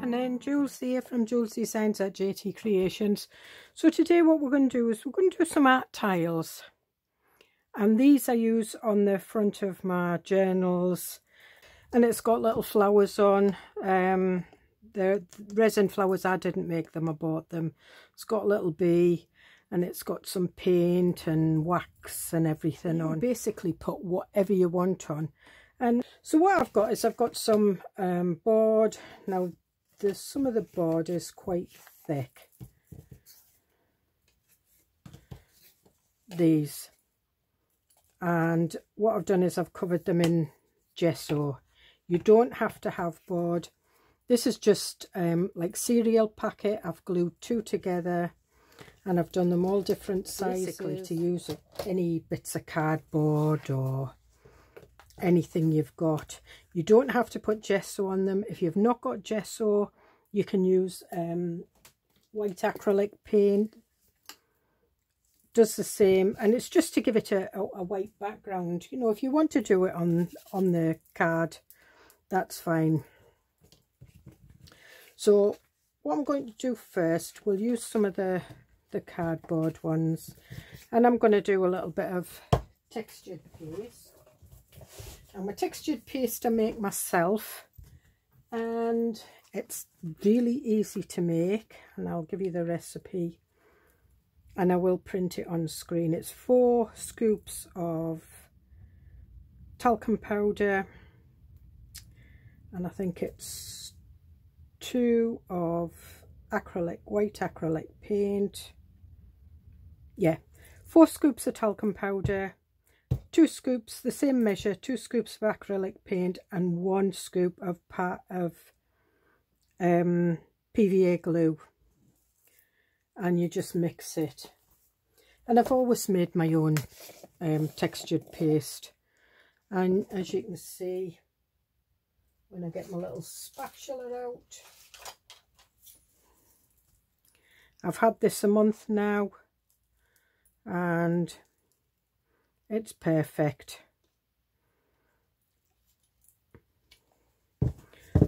morning, Jules here from Joolsedesigns at JT Creations. So today what we're going to do is we're going to do some art tiles, and these I use on the front of my journals, and it's got little flowers on. The resin flowers, I didn't make them, I bought them. It's got a little bee and it's got some paint and wax and everything on. Basically put whatever you want on. And so what I've got is I've got some board. Now some of the board is quite thick. These. And what I've done is I've covered them in gesso. You don't have to have board. This is just like cereal packet. I've glued two together and I've done them all different sizes. Basically to use any bits of cardboard or anything you've got. You don't have to put gesso on them. If you've not got gesso, you can use white acrylic paint. Does the same, and it's just to give it a white background. You know, if you want to do it on the card, that's fine. So what I'm going to do first, we'll use some of the cardboard ones, and I'm going to do a little bit of textured paste. And my textured paste I make myself, and it's really easy to make, and I'll give you the recipe and I will print it on screen. It's 4 scoops of talcum powder, and I think it's 2 of white acrylic paint. Yeah, 4 scoops of talcum powder, 2 scoops, the same measure, 2 scoops of acrylic paint, and 1 scoop of PVA glue, and you just mix it. And I've always made my own textured paste, and as you can see, when I get my little spatula out, I've had this a month now and it's perfect.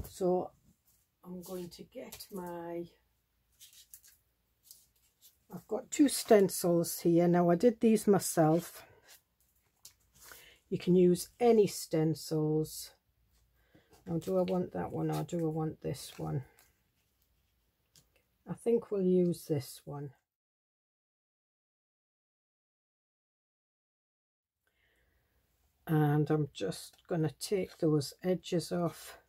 So I'm going to get I've got 2 stencils here. Now I did these myself. You can use any stencils. Now do I want that one or do I want this one? I think we'll use this one. And I'm just going to take those edges off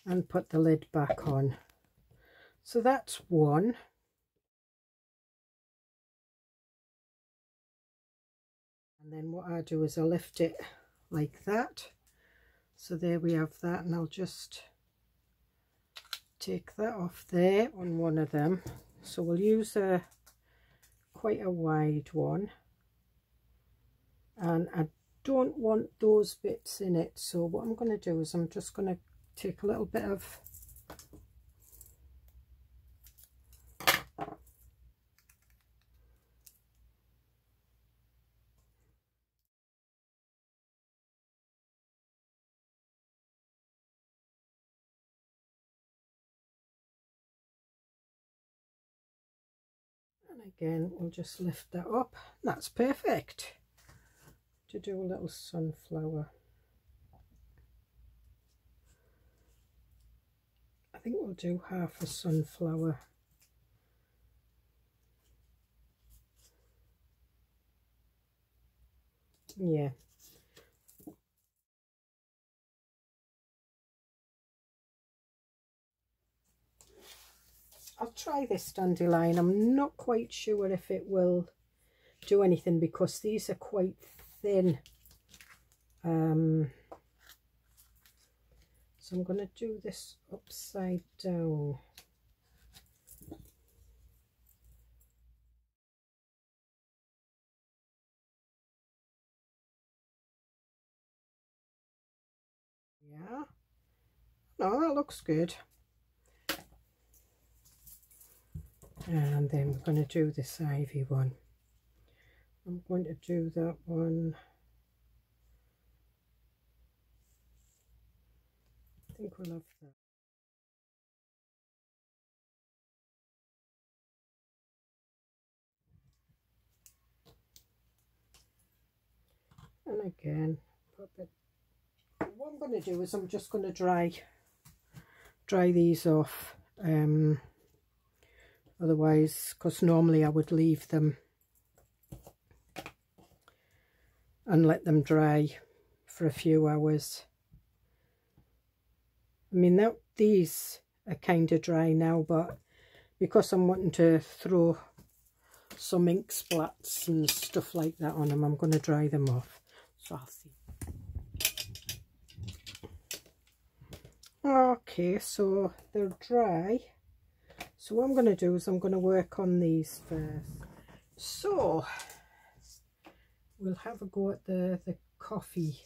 and put the lid back on. So that's one. And then what I do is I lift it like that. So there we have that, and I'll just take that off there on one of them. So we'll use quite a wide one, and I don't want those bits in it. So what I'm going to do is I'm just going to take a little bit of and again we'll just lift that up. That's perfect to do a little sunflower. I think we'll do half a sunflower. Yeah. I'll try this dandelion. I'm not quite sure if it will do anything because these are quite thin. So I'm going to do this upside down. Yeah. No, that looks good. And then we're going to do this ivy one. I'm going to do that one think we'll have that. And again, put a bit. What I'm going to do is I'm just going to dry these off. Otherwise, because normally I would leave them and let them dry for a few hours. I mean, these are kind of dry now, but because I'm wanting to throw some ink splats and stuff like that on them, I'm going to dry them off. So I'll see. Okay, so they're dry. So what I'm going to do is I'm going to work on these first. So we'll have a go at the coffee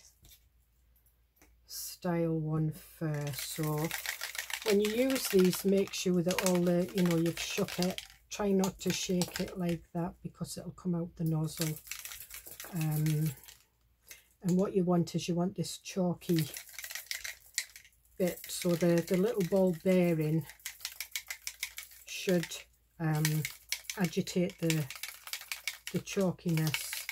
style one first. So when you use these, make sure that all the, you know, you've shook it. Try not to shake it like that because it'll come out the nozzle. And what you want is you want this chalky bit, so the little ball bearing should agitate the chalkiness.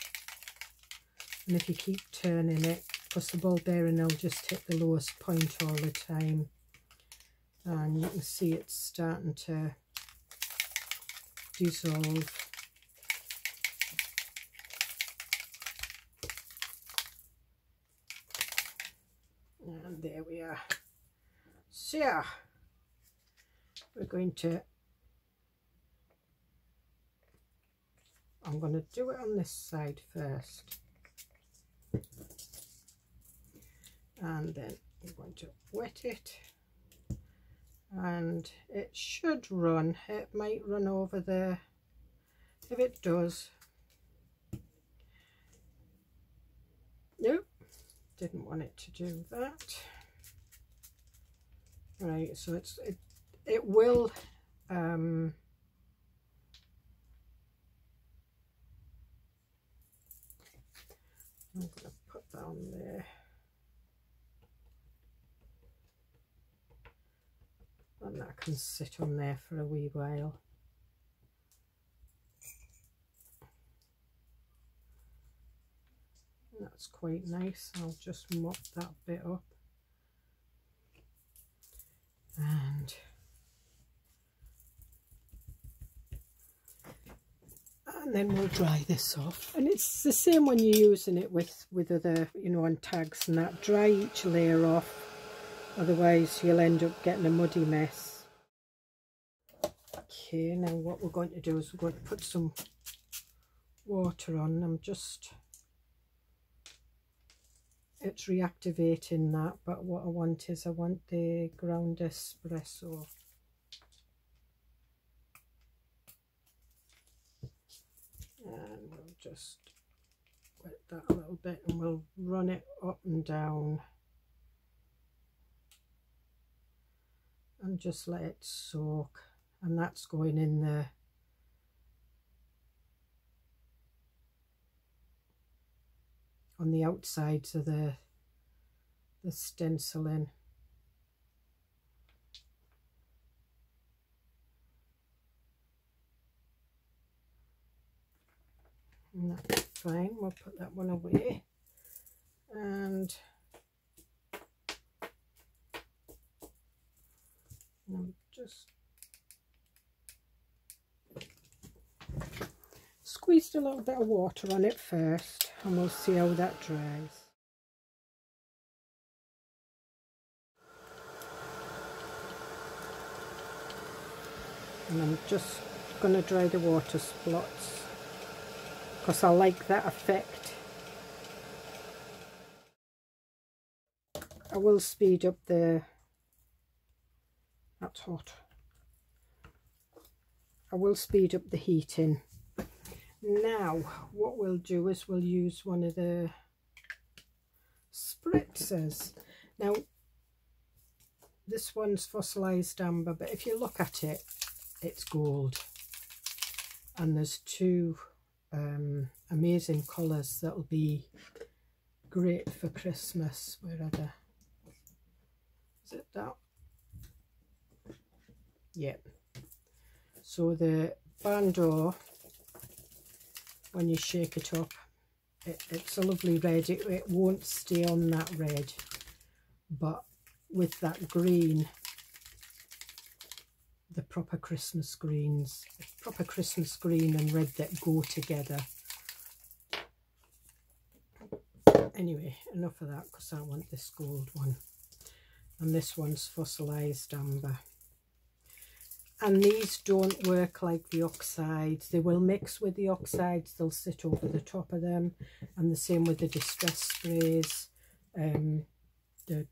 And if you keep turning it, because the ball bearing will just hit the lowest point all the time, and you can see it's starting to dissolve. And there we are. So yeah, we're going to, I'm going to do it on this side first, and then I'm going to wet it, and it should run. It might run over there. If it does, nope, didn't want it to do that. Right, so it will I'm going to put that on there. And that can sit on there for a wee while. That's quite nice. I'll just mop that bit up. And then we'll dry this off. And it's the same when you're using it with other, you know, on tags and that. Dry each layer off, otherwise you'll end up getting a muddy mess. Okay, now what we're going to do is we're going to put some water on. It's reactivating that, but what I want is I want the ground espresso. And we'll just wet that a little bit and we'll run it up and down and just let it soak. And that's going in there. On the outsides of the stenciling. And that's fine, we'll put that one away. And I'm just squeezed a little bit of water on it first, and we'll see how that dries. And I'm just going to dry the water spots because I like that effect. I will speed up that's hot. I will speed up the heating. Now what we'll do is we'll use one of the spritzers. Now this one's fossilized amber, but if you look at it, it's gold, and there's two amazing colours that'll be great for Christmas. Where are they? Is it that. Yeah. So the barn door, when you shake it up, it's a lovely red. It won't stay on that red, but with that green, the proper Christmas greens, proper Christmas green and red that go together. Anyway, enough of that, because I want this gold one. And this one's fossilized amber. And these don't work like the oxides. They will mix with the oxides. They'll sit over the top of them. And the same with the distress sprays, the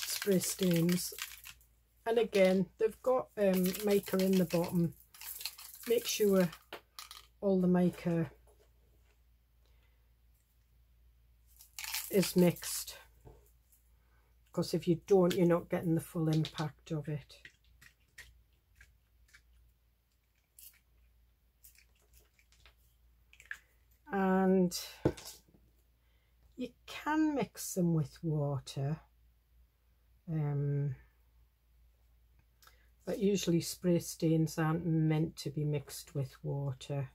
spray stains. And again, they've got mica in the bottom. Make sure all the mica is mixed, because if you don't, you're not getting the full impact of it. And you can mix them with water, but usually spray stains aren't meant to be mixed with water.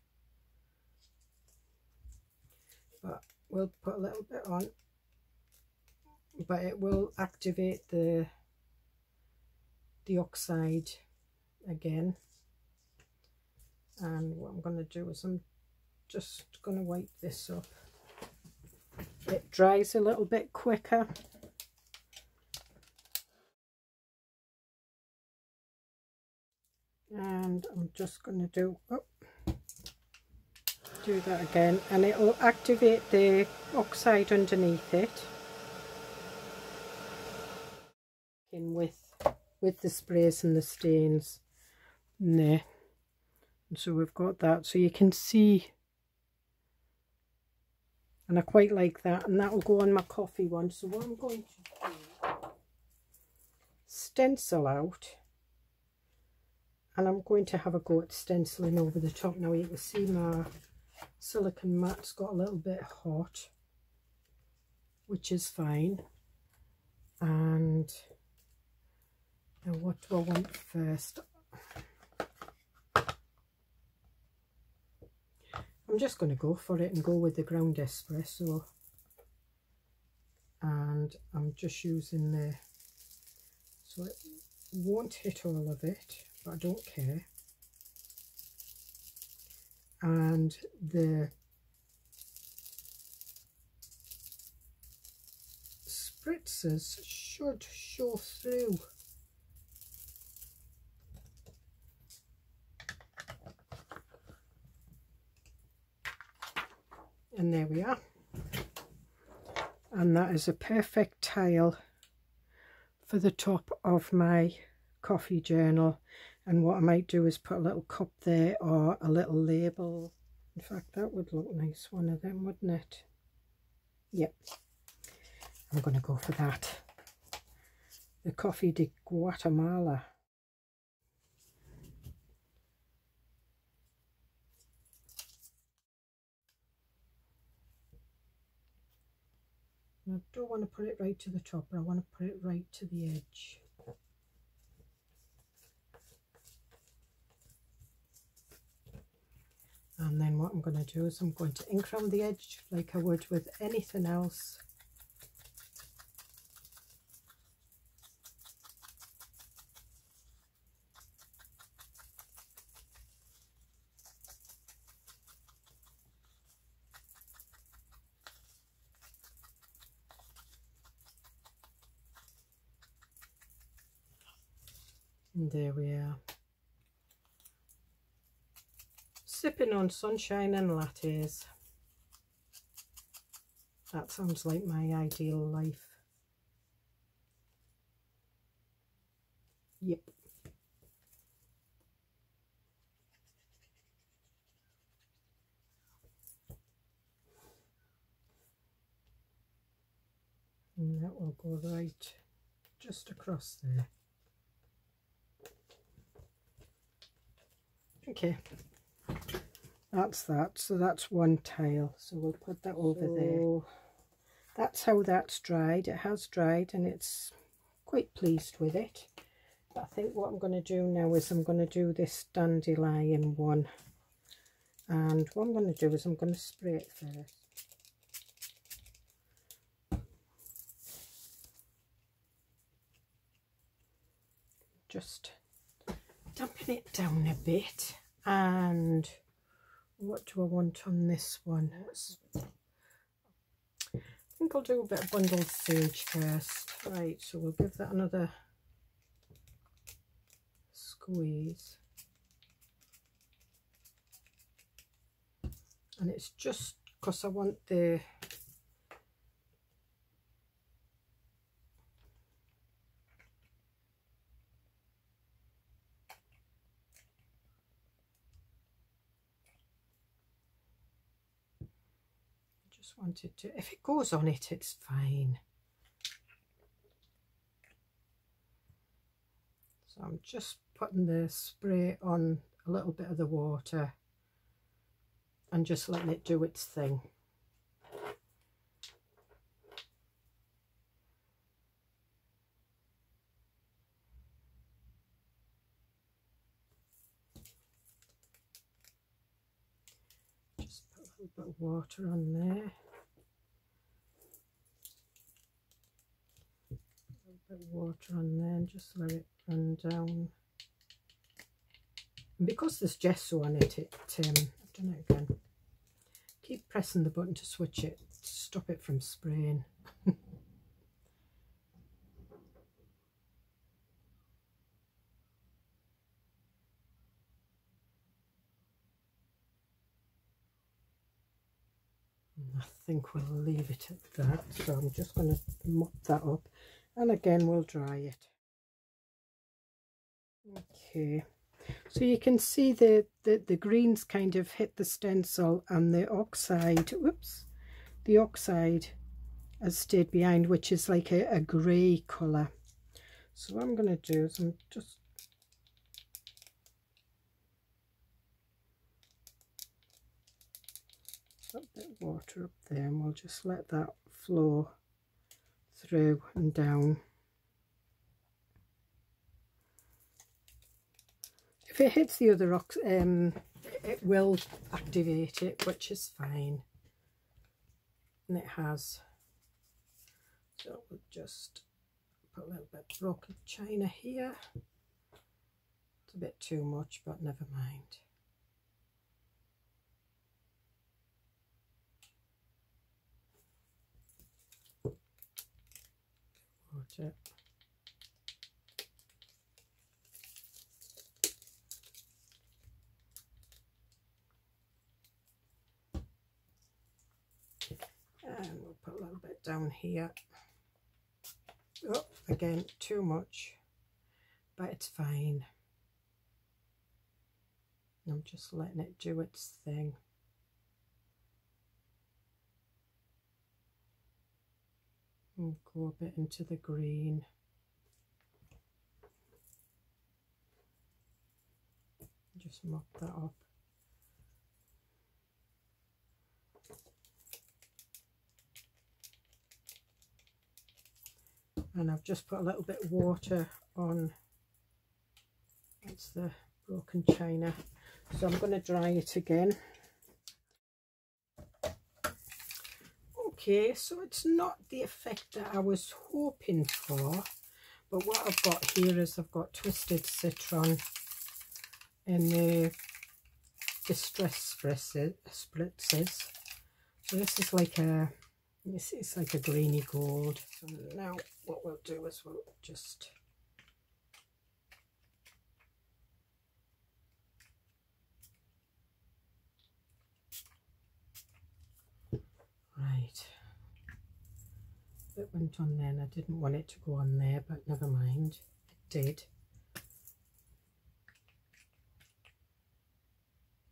But we'll put a little bit on, but it will activate the oxide again. And what I'm going to do is I'm just going to wipe this up. It dries a little bit quicker. And I'm just going to do that again, and it will activate the oxide underneath it in with the sprays and the stains in there. And so we've got that, so you can see, and I quite like that, and that will go on my coffee one. So what I'm going to do, stencil out, and I'm going to have a go at stenciling over the top. Now you can see my silicone mat's got a little bit hot, which is fine. And now what do I want first? I'm just going to go for it and go with the ground espresso, and I'm just using the, so it won't hit all of it, but I don't care. And the spritzers should show through. And there we are. And that is a perfect tile for the top of my coffee journal. And what I might do is put a little cup there or a little label. In fact, that would look nice, one of them, wouldn't it? Yep. I'm going to go for that. The Coffee de Guatemala. I don't want to put it right to the top, but I want to put it right to the edge. And then what I'm going to do is I'm going to ink around the edge like I would with anything else. And there we are. Sipping on sunshine and lattes. That sounds like my ideal life. Yep. And that will go right just across there. Okay, that's that. So that's one tile. So we'll put that over there. That's how that's dried. It has dried and it's quite pleased with it. But I think what I'm going to do now is I'm going to do this dandelion one, and what I'm going to do is I'm going to spray it first. Just dampen it down a bit. And what do I want on this one? I think I'll do a bit of bundled sage first. Right, so we'll give that another squeeze. And it's just because I want the wanted to, if it goes on it, it's fine. So I'm just putting the spray on a little bit of the water and just letting it do its thing. Just put a little bit of water on there. Bit of water on there and just let it run down. And because there's gesso on it, I've done it again. Keep pressing the button to switch it, to stop it from spraying. I think we'll leave it at that. So I'm just going to mop that up. And again, we'll dry it. Okay, so you can see the greens kind of hit the stencil, and the oxide, whoops, the oxide has stayed behind, which is like a grey colour. So what I'm going to do is I'm just put a bit of water up there, and we'll just let that flow through and down. If it hits the other rocks, it will activate it, which is fine, and it has. So we'll just put a little bit of broken china here. It's a bit too much, but never mind. Water. And we'll put a little bit down here. Oh, again, too much, but it's fine. I'm just letting it do its thing. And go a bit into the green. Just mop that up. And I've just put a little bit of water on. That's the broken china. So I'm going to dry it again. Okay, so it's not the effect that I was hoping for, but what I've got here is I've got twisted citron in the distress spritzes. So this is like a, it's like a greeny gold. So now what we'll do is we'll just right. It went on there and I didn't want it to go on there, but never mind, it did.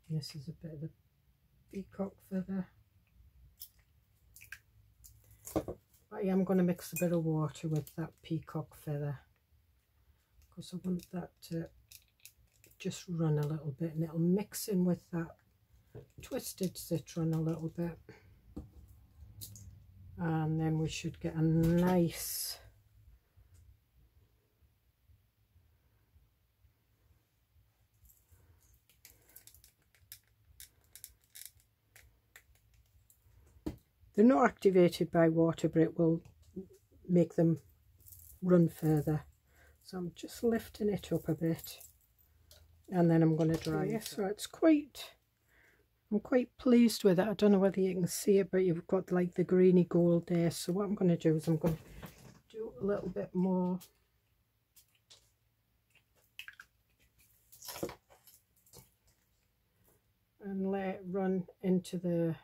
This is a bit of the peacock feather. But I am going to mix a bit of water with that peacock feather because I want that to just run a little bit, and it'll mix in with that twisted citron a little bit. And then we should get a nice they're not activated by water, but it will make them run further. So I'm just lifting it up a bit, and then I'm going to dry it. So it's quite, I'm quite pleased with it. I don't know whether you can see it, but you've got like the greeny gold there. So what I'm going to do is I'm going to do a little bit more. And let it run into the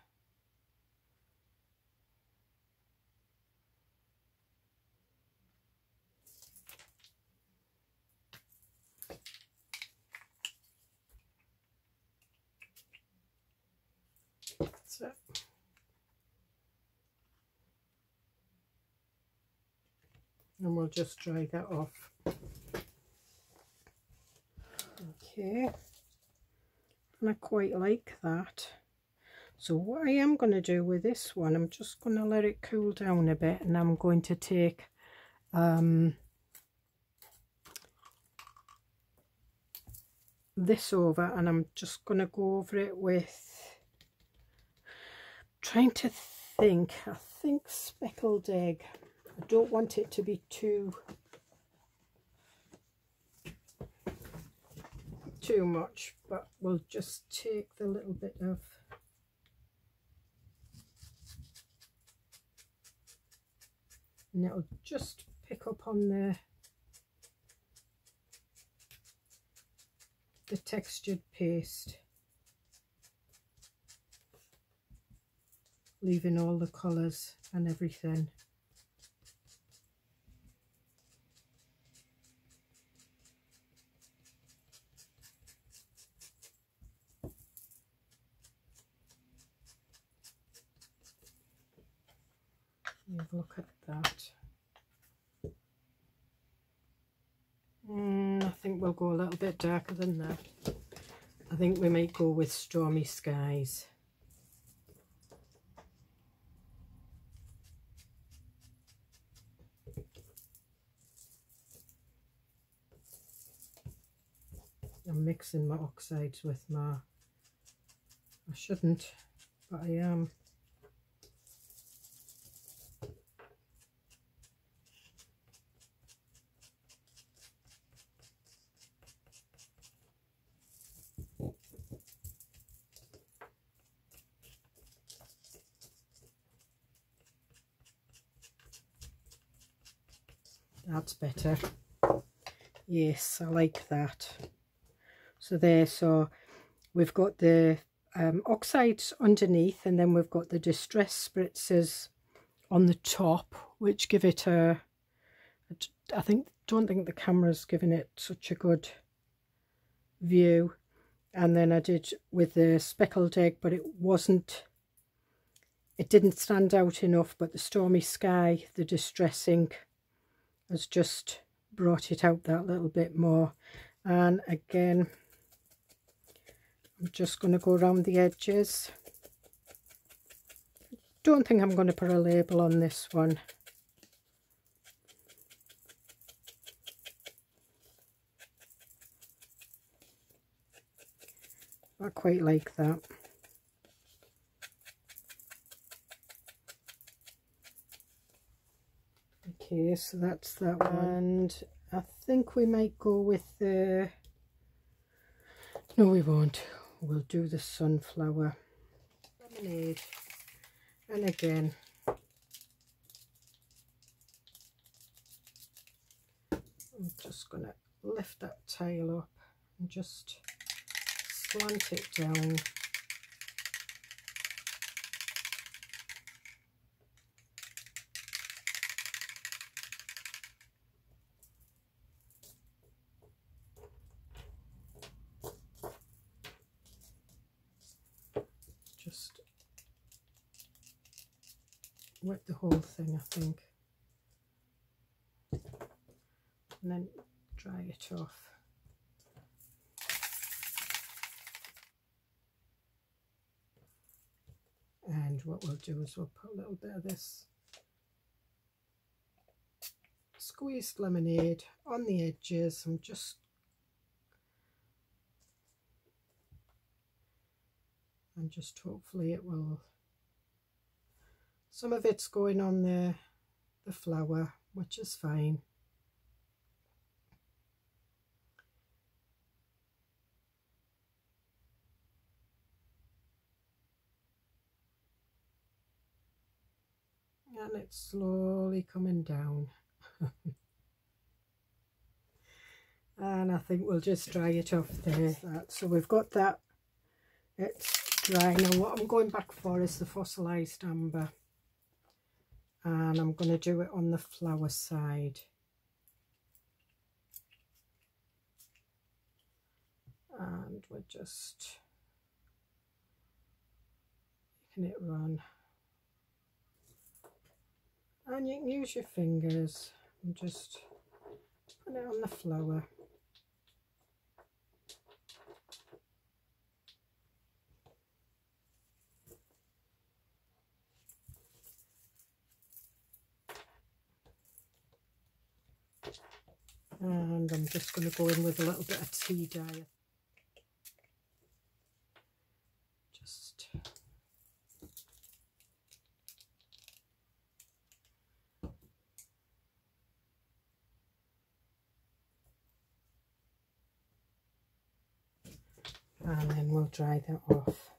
that's it. And we'll just dry that off. Okay. And I quite like that. So what I am going to do with this one, I'm just going to let it cool down a bit, and I'm going to take this over, and I'm just going to go over it with, trying to think, I think speckled egg. I don't want it to be too much, but we'll just take the little bit of and it'll just pick up on the textured paste, leaving all the colours and everything. Look at that. I think we'll go a little bit darker than that. I think we might go with Stormy Skies. I'm mixing my oxides with my, I shouldn't, but I am. That's better. Yes, I like that. So there, so we've got the oxides underneath, and then we've got the distress spritzers on the top, which give it a, don't think the camera's giving it such a good view. And then I did with the speckled egg, but it didn't stand out enough, but the Stormy Sky, the distress ink, has just brought it out that little bit more. And again, I'm just going to go around the edges. Don't think I'm going to put a label on this one. I quite like that. Okay, so that's that one. And I think we might go with the, no we won't, we'll do the sunflower lemonade. And again, I'm just going to lift that tail up and just slant it down. Just wet the whole thing, I think, and then dry it off. And what we'll do is we'll put a little bit of this squeezed lemonade on the edges, and just hopefully it will Some of it's going on the flower, which is fine. And it's slowly coming down. And I think we'll just dry it off there. So we've got that, it's dry. Now what I'm going back for is the fossilized amber, and I'm going to do it on the flower side. And we're just making it run. And you can use your fingers and just put it on the flower. And I'm just going to go in with a little bit of tea dye. Just and then we'll dry that off.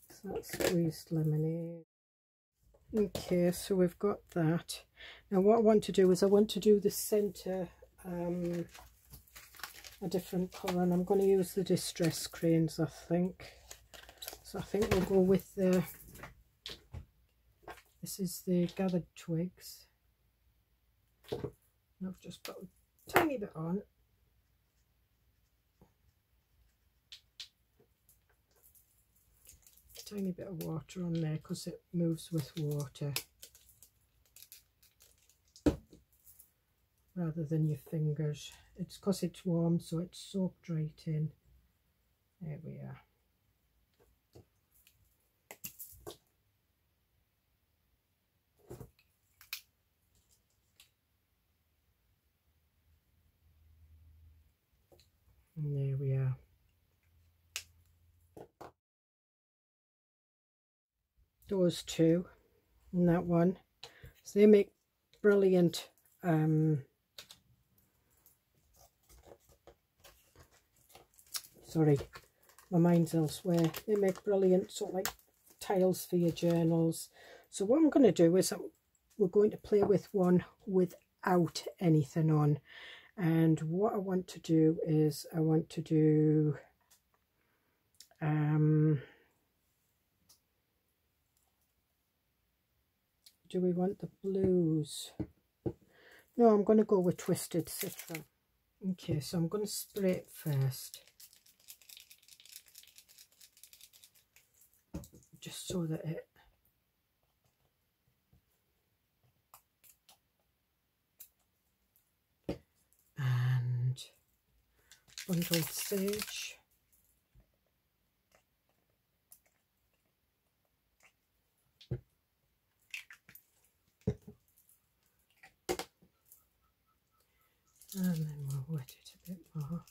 So that's squeezed lemonade. Okay, so we've got that. Now what I want to do is I want to do the centre a different colour, and I'm going to use the distress cranes, I think. So I think we'll go with the, this is the gathered twigs. And I've just put a tiny bit on. Tiny bit of water on there because it moves with water rather than your fingers. It's because it's warm, so it's soaked right in. There we are. And there we are. Those two and that one, so they make brilliant sorry, my mind's elsewhere. They make brilliant sort of like tiles for your journals. So what I'm going to do is we're going to play with one without anything on, and what I want to do is I want to do do we want the blues? No, I'm going to go with Twisted Citron. Okay, so I'm going to spray it first, just so that it and bundled sage. And then we'll wet it a bit more.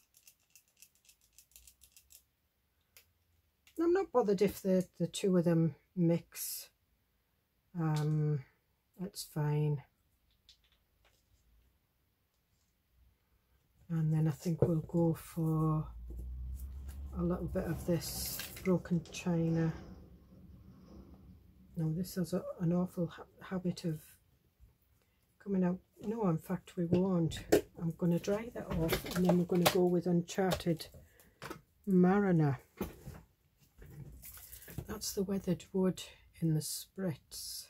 I'm not bothered if the two of them mix. That's fine. And then I think we'll go for a little bit of this broken china. Now this has an awful habit of coming out. No, in fact we won't. I'm going to dry that off, and then we're going to go with Uncharted Mariner. That's the weathered wood in the spritz.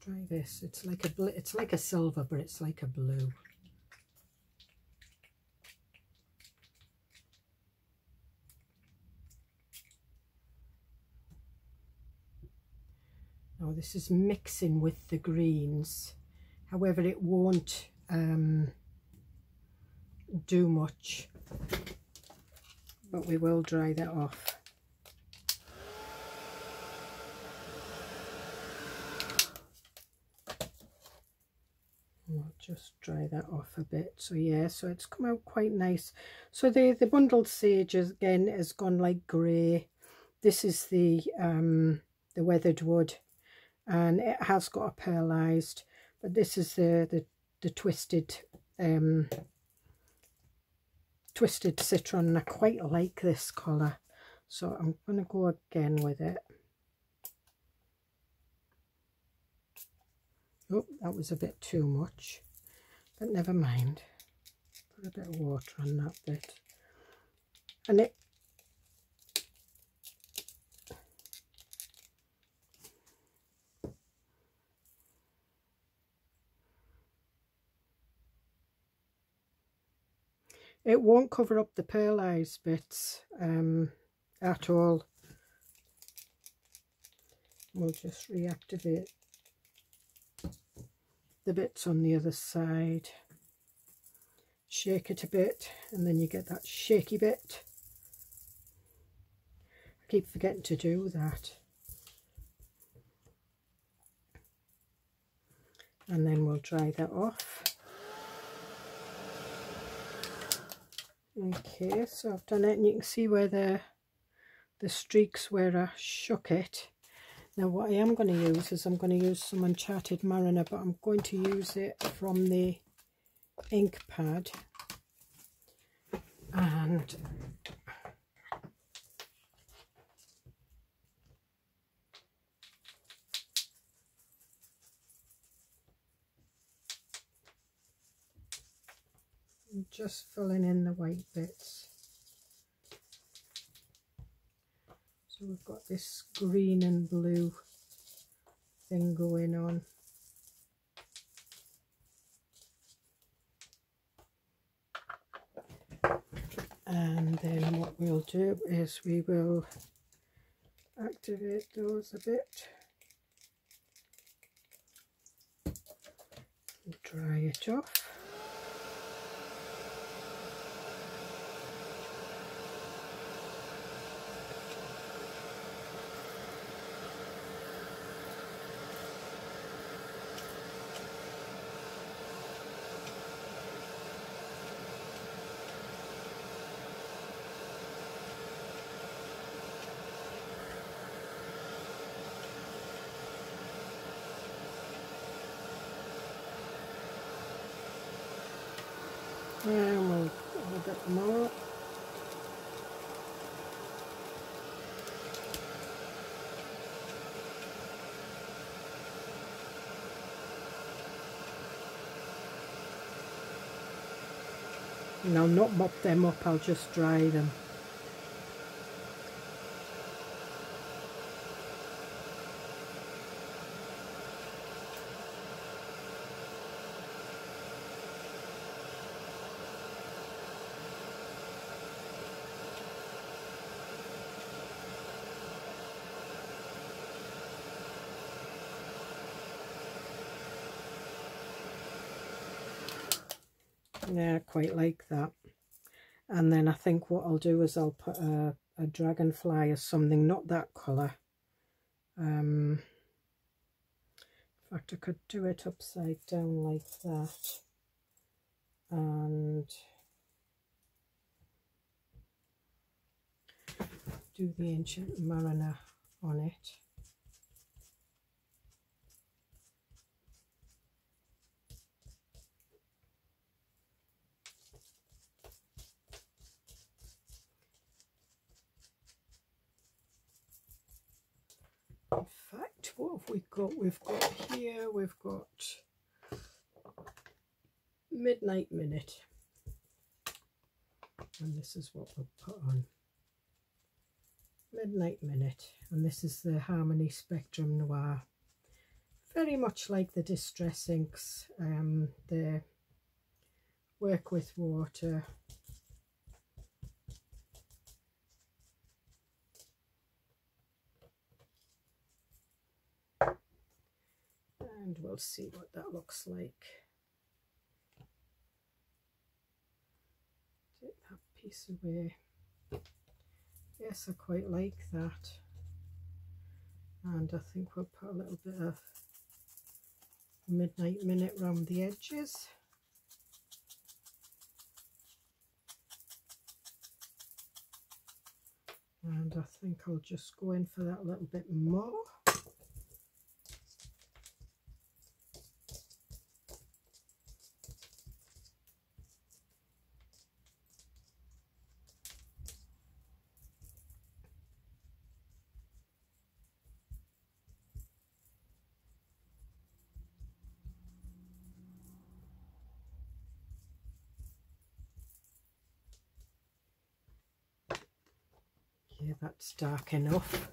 Try this. It's like a silver, but it's like a blue. Now this is mixing with the greens, however it won't do much, but we will dry that off. We'll just dry that off a bit. So yeah, so it's come out quite nice. So the bundled sage again has gone like grey. This is the the weathered wood, and it has got a pearlized, but this is the twisted twisted citron, and I quite like this colour, so I'm going to go again with it. Oh, that was a bit too much, but never mind. Put a bit of water on that bit, and it won't cover up the pearlized bits at all. We'll just reactivate the bits on the other side, shake it a bit, and then you get that shaky bit. I keep forgetting to do that. And then we'll dry that off. Okay, so I've done it, and you can see where the streaks where I shook it. Now what I am going to use is I'm going to use some Uncharted Mariner, but I'm going to use it from the ink pad, and I'm just filling in the white bits. So we've got this green and blue thing going on. And then what we'll do is we will activate those a bit. Dry it off. And we'll add a bit more. And I'll not mop them up, I'll just dry them. Yeah, I quite like that. And then I think what I'll do is I'll put a dragonfly or something, not that colour. In fact, I could do it upside down like that, and do the Ancient Mariner on it. In fact, what have we got? We've got here, we've got Midnight Minute, and this is what we'll put on. Midnight Minute, and this is the Harmony Spectrum Noir. Very much like the Distress inks, they work with water. And we'll see what that looks like. Take that piece away. Yes, I quite like that. And I think we'll put a little bit of Midnight Minute around the edges. And I think I'll just go in for that little bit more. Okay, that's dark enough.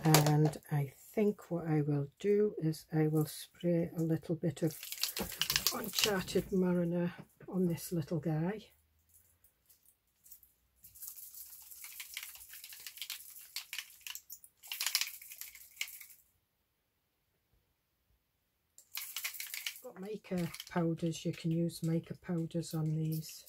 And I think what I will do is I will spray a little bit of Uncharted Mariner on this little guy. Got mica powders, you can use mica powders on these.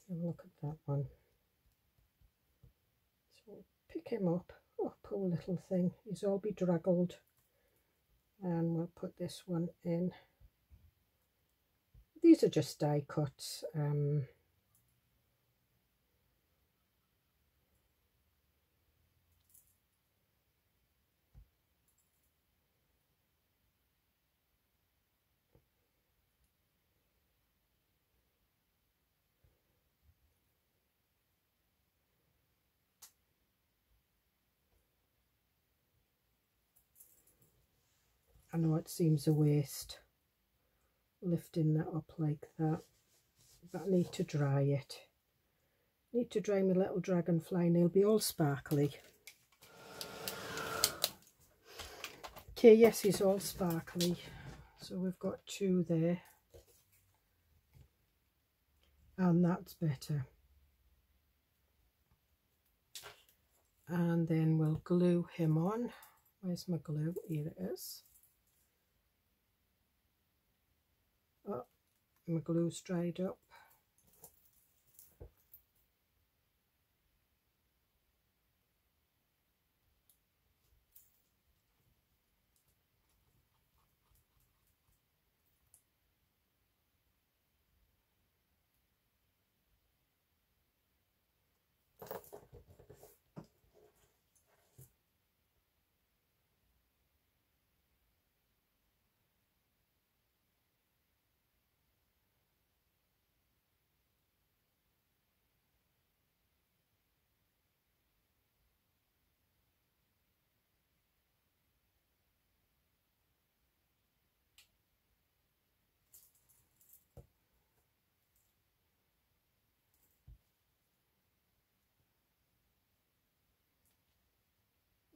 And look at that one. So pick him up. Oh, poor little thing. He's all bedraggled. And we'll put this one in. These are just die cuts. I know it seems a waste lifting that up like that, but I need to dry it. Need to dry my little dragonfly and he'll be all sparkly. Okay, yes, he's all sparkly. So we've got 2 there. And that's better. And then we'll glue him on. Where's my glue? Here it is. Oh, my glue's dried up.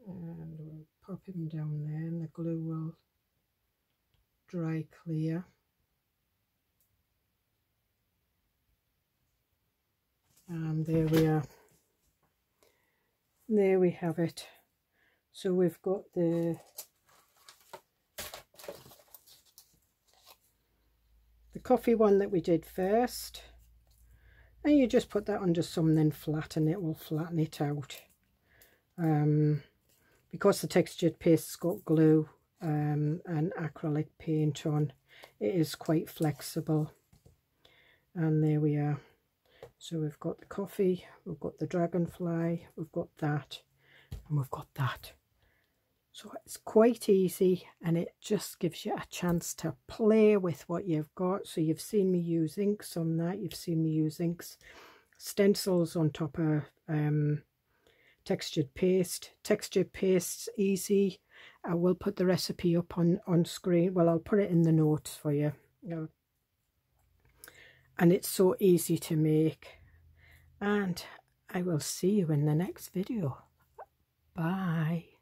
And we'll pop him down there and the glue will dry clear. And there we are. There we have it. So we've got the coffee one that we did first. And you just put that under something flat and it will flatten it out. Because the textured paste's got glue and acrylic paint on, it is quite flexible. And there we are. So we've got the coffee, we've got the dragonfly, we've got that, and we've got that. So it's quite easy and it just gives you a chance to play with what you've got. So you've seen me use inks on that, you've seen me use inks, stencils on top of textured paste. Textured paste's easy. I will put the recipe up on screen. Well, I'll put it in the notes for you. And it's so easy to make. And I will see you in the next video. Bye.